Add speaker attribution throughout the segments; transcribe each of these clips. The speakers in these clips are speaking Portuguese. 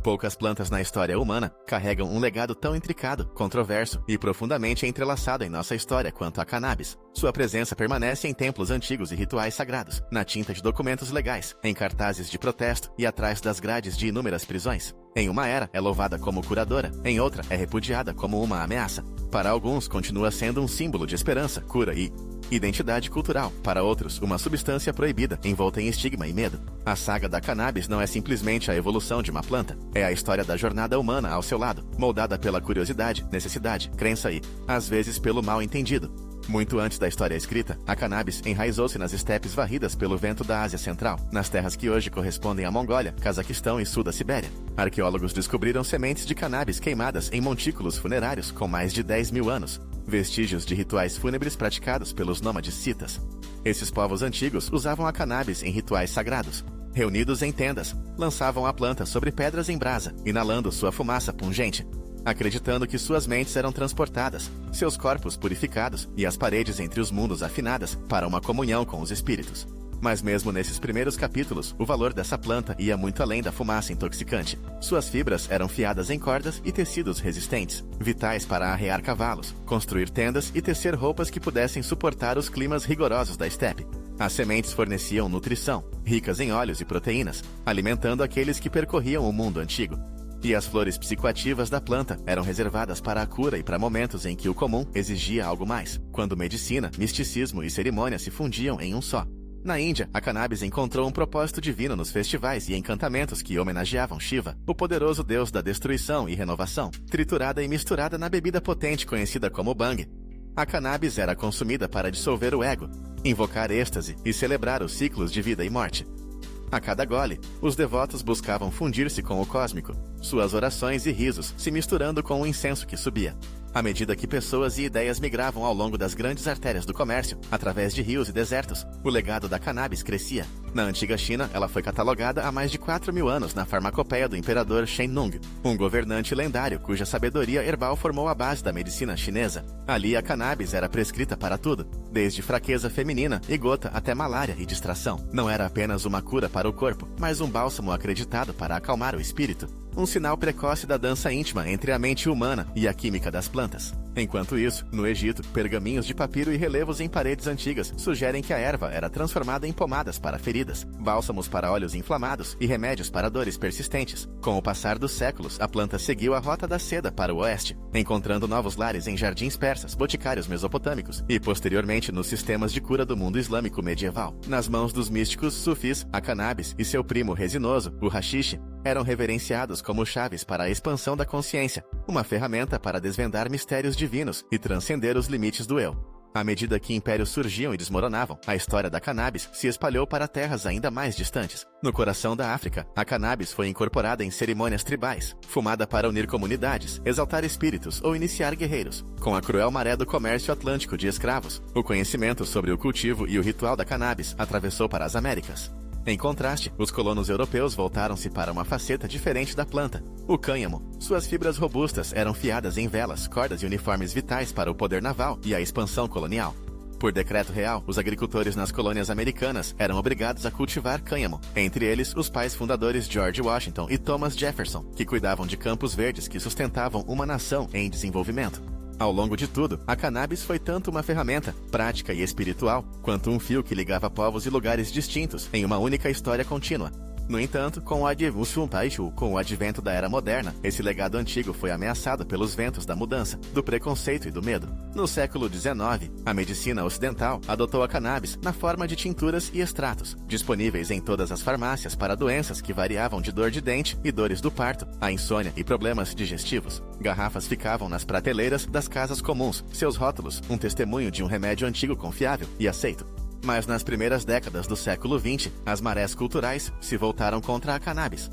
Speaker 1: Poucas plantas na história humana carregam um legado tão intricado, controverso e profundamente entrelaçado em nossa história quanto a cannabis. Sua presença permanece em templos antigos e rituais sagrados, na tinta de documentos legais, em cartazes de protesto e atrás das grades de inúmeras prisões. Em uma era, é louvada como curadora, em outra, é repudiada como uma ameaça. Para alguns, continua sendo um símbolo de esperança, cura e identidade cultural. Para outros, uma substância proibida, envolta em estigma e medo. A saga da cannabis não é simplesmente a evolução de uma planta. É a história da jornada humana ao seu lado, moldada pela curiosidade, necessidade, crença e, às vezes, pelo mal entendido. Muito antes da história escrita, a cannabis enraizou-se nas estepes varridas pelo vento da Ásia Central, nas terras que hoje correspondem à Mongólia, Cazaquistão e sul da Sibéria. Arqueólogos descobriram sementes de cannabis queimadas em montículos funerários com mais de 10 mil anos, vestígios de rituais fúnebres praticados pelos nômades citas. Esses povos antigos usavam a cannabis em rituais sagrados. Reunidos em tendas, lançavam a planta sobre pedras em brasa, inalando sua fumaça pungente, acreditando que suas mentes eram transportadas, seus corpos purificados e as paredes entre os mundos afinadas para uma comunhão com os espíritos. Mas mesmo nesses primeiros capítulos, o valor dessa planta ia muito além da fumaça intoxicante. Suas fibras eram fiadas em cordas e tecidos resistentes, vitais para arrear cavalos, construir tendas e tecer roupas que pudessem suportar os climas rigorosos da estepe. As sementes forneciam nutrição, ricas em óleos e proteínas, alimentando aqueles que percorriam o mundo antigo. E as flores psicoativas da planta eram reservadas para a cura e para momentos em que o comum exigia algo mais, quando medicina, misticismo e cerimônia se fundiam em um só. Na Índia, a cannabis encontrou um propósito divino nos festivais e encantamentos que homenageavam Shiva, o poderoso deus da destruição e renovação, triturada e misturada na bebida potente conhecida como bhang. A cannabis era consumida para dissolver o ego, invocar êxtase e celebrar os ciclos de vida e morte. A cada gole, os devotos buscavam fundir-se com o cósmico, suas orações e risos se misturando com o incenso que subia. À medida que pessoas e ideias migravam ao longo das grandes artérias do comércio, através de rios e desertos, o legado da cannabis crescia. Na antiga China, ela foi catalogada há mais de 4 mil anos na farmacopeia do imperador Shen Nung, um governante lendário cuja sabedoria herbal formou a base da medicina chinesa. Ali, a cannabis era prescrita para tudo, desde fraqueza feminina e gota até malária e distração. Não era apenas uma cura para o corpo, mas um bálsamo acreditado para acalmar o espírito. Um sinal precoce da dança íntima entre a mente humana e a química das plantas. Enquanto isso, no Egito, pergaminhos de papiro e relevos em paredes antigas sugerem que a erva era transformada em pomadas para feridas, bálsamos para olhos inflamados e remédios para dores persistentes. Com o passar dos séculos, a planta seguiu a rota da seda para o oeste, encontrando novos lares em jardins persas, boticários mesopotâmicos e, posteriormente, nos sistemas de cura do mundo islâmico medieval. Nas mãos dos místicos sufis, a cannabis e seu primo resinoso, o haxixe, eram reverenciados como chaves para a expansão da consciência, uma ferramenta para desvendar mistérios divinos e transcender os limites do eu. À medida que impérios surgiam e desmoronavam, a história da cannabis se espalhou para terras ainda mais distantes. No coração da África, a cannabis foi incorporada em cerimônias tribais, fumada para unir comunidades, exaltar espíritos ou iniciar guerreiros. Com a cruel maré do comércio atlântico de escravos, o conhecimento sobre o cultivo e o ritual da cannabis atravessou para as Américas. Em contraste, os colonos europeus voltaram-se para uma faceta diferente da planta, o cânhamo. Suas fibras robustas eram fiadas em velas, cordas e uniformes vitais para o poder naval e a expansão colonial. Por decreto real, os agricultores nas colônias americanas eram obrigados a cultivar cânhamo, entre eles os pais fundadores George Washington e Thomas Jefferson, que cuidavam de campos verdes que sustentavam uma nação em desenvolvimento. Ao longo de tudo, a cannabis foi tanto uma ferramenta, prática e espiritual, quanto um fio que ligava povos e lugares distintos em uma única história contínua. No entanto, com o advento da era moderna, esse legado antigo foi ameaçado pelos ventos da mudança, do preconceito e do medo. No século XIX, a medicina ocidental adotou a cannabis na forma de tinturas e extratos, disponíveis em todas as farmácias para doenças que variavam de dor de dente e dores do parto, a insônia e problemas digestivos. Garrafas ficavam nas prateleiras das casas comuns, seus rótulos, um testemunho de um remédio antigo confiável e aceito. Mas nas primeiras décadas do século XX, as marés culturais se voltaram contra a cannabis.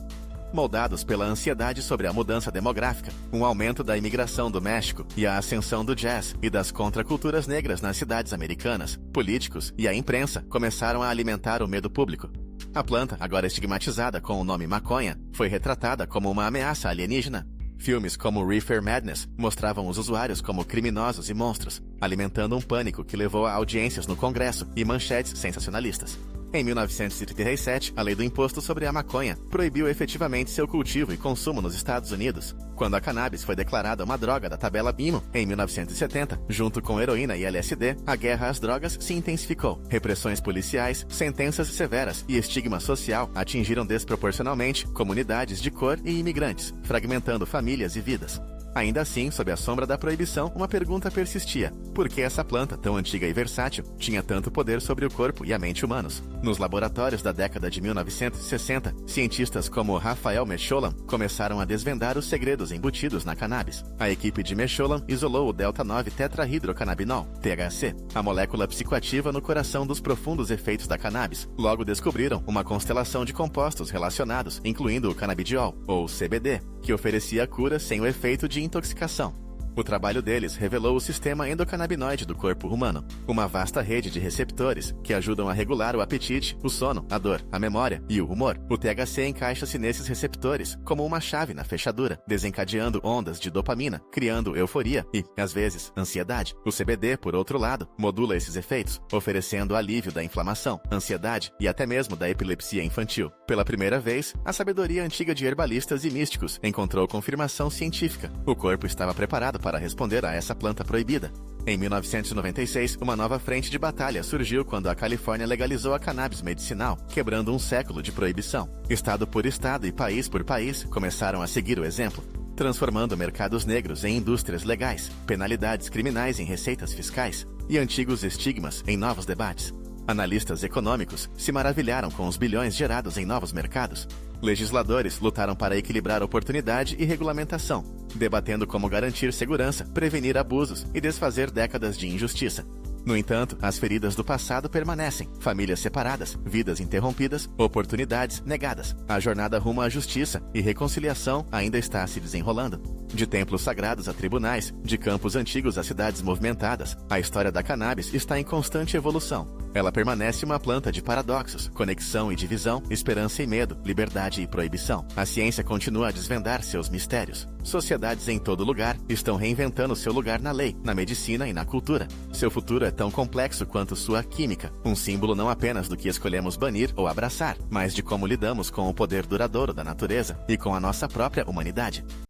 Speaker 1: Moldados pela ansiedade sobre a mudança demográfica, um aumento da imigração do México e a ascensão do jazz e das contraculturas negras nas cidades americanas, políticos e a imprensa começaram a alimentar o medo público. A planta, agora estigmatizada com o nome maconha, foi retratada como uma ameaça alienígena. Filmes como Reefer Madness mostravam os usuários como criminosos e monstros, alimentando um pânico que levou a audiências no Congresso e manchetes sensacionalistas. Em 1937, a lei do imposto sobre a maconha proibiu efetivamente seu cultivo e consumo nos Estados Unidos. Quando a cannabis foi declarada uma droga da tabela BIMO, em 1970, junto com heroína e LSD, a guerra às drogas se intensificou. Repressões policiais, sentenças severas e estigma social atingiram desproporcionalmente comunidades de cor e imigrantes, fragmentando famílias e vidas. Ainda assim, sob a sombra da proibição, uma pergunta persistia. Por que essa planta, tão antiga e versátil, tinha tanto poder sobre o corpo e a mente humanos? Nos laboratórios da década de 1960, cientistas como Raphael Mechoulam começaram a desvendar os segredos embutidos na cannabis. A equipe de Mechoulam isolou o delta-9-tetrahidrocannabinol, THC, a molécula psicoativa no coração dos profundos efeitos da cannabis. Logo descobriram uma constelação de compostos relacionados, incluindo o canabidiol, ou CBD, que oferecia cura sem o efeito de intoxicação. O trabalho deles revelou o sistema endocannabinoide do corpo humano, uma vasta rede de receptores que ajudam a regular o apetite, o sono, a dor, a memória e o humor. O THC encaixa-se nesses receptores como uma chave na fechadura, desencadeando ondas de dopamina, criando euforia e, às vezes, ansiedade. O CBD, por outro lado, modula esses efeitos, oferecendo alívio da inflamação, ansiedade e até mesmo da epilepsia infantil. Pela primeira vez, a sabedoria antiga de herbalistas e místicos encontrou confirmação científica. O corpo estava preparado para responder a essa planta proibida. Em 1996, uma nova frente de batalha surgiu quando a Califórnia legalizou a cannabis medicinal, quebrando um século de proibição. Estado por estado e país por país começaram a seguir o exemplo, transformando mercados negros em indústrias legais, penalidades criminais em receitas fiscais e antigos estigmas em novos debates. Analistas econômicos se maravilharam com os bilhões gerados em novos mercados. Legisladores lutaram para equilibrar oportunidade e regulamentação, debatendo como garantir segurança, prevenir abusos e desfazer décadas de injustiça. No entanto, as feridas do passado permanecem. Famílias separadas, vidas interrompidas, oportunidades negadas. A jornada rumo à justiça e reconciliação ainda está se desenrolando. De templos sagrados a tribunais, de campos antigos a cidades movimentadas, a história da cannabis está em constante evolução. Ela permanece uma planta de paradoxos, conexão e divisão, esperança e medo, liberdade e proibição. A ciência continua a desvendar seus mistérios. Sociedades em todo lugar estão reinventando seu lugar na lei, na medicina e na cultura. Seu futuro é tão complexo quanto sua química, um símbolo não apenas do que escolhemos banir ou abraçar, mas de como lidamos com o poder duradouro da natureza e com a nossa própria humanidade.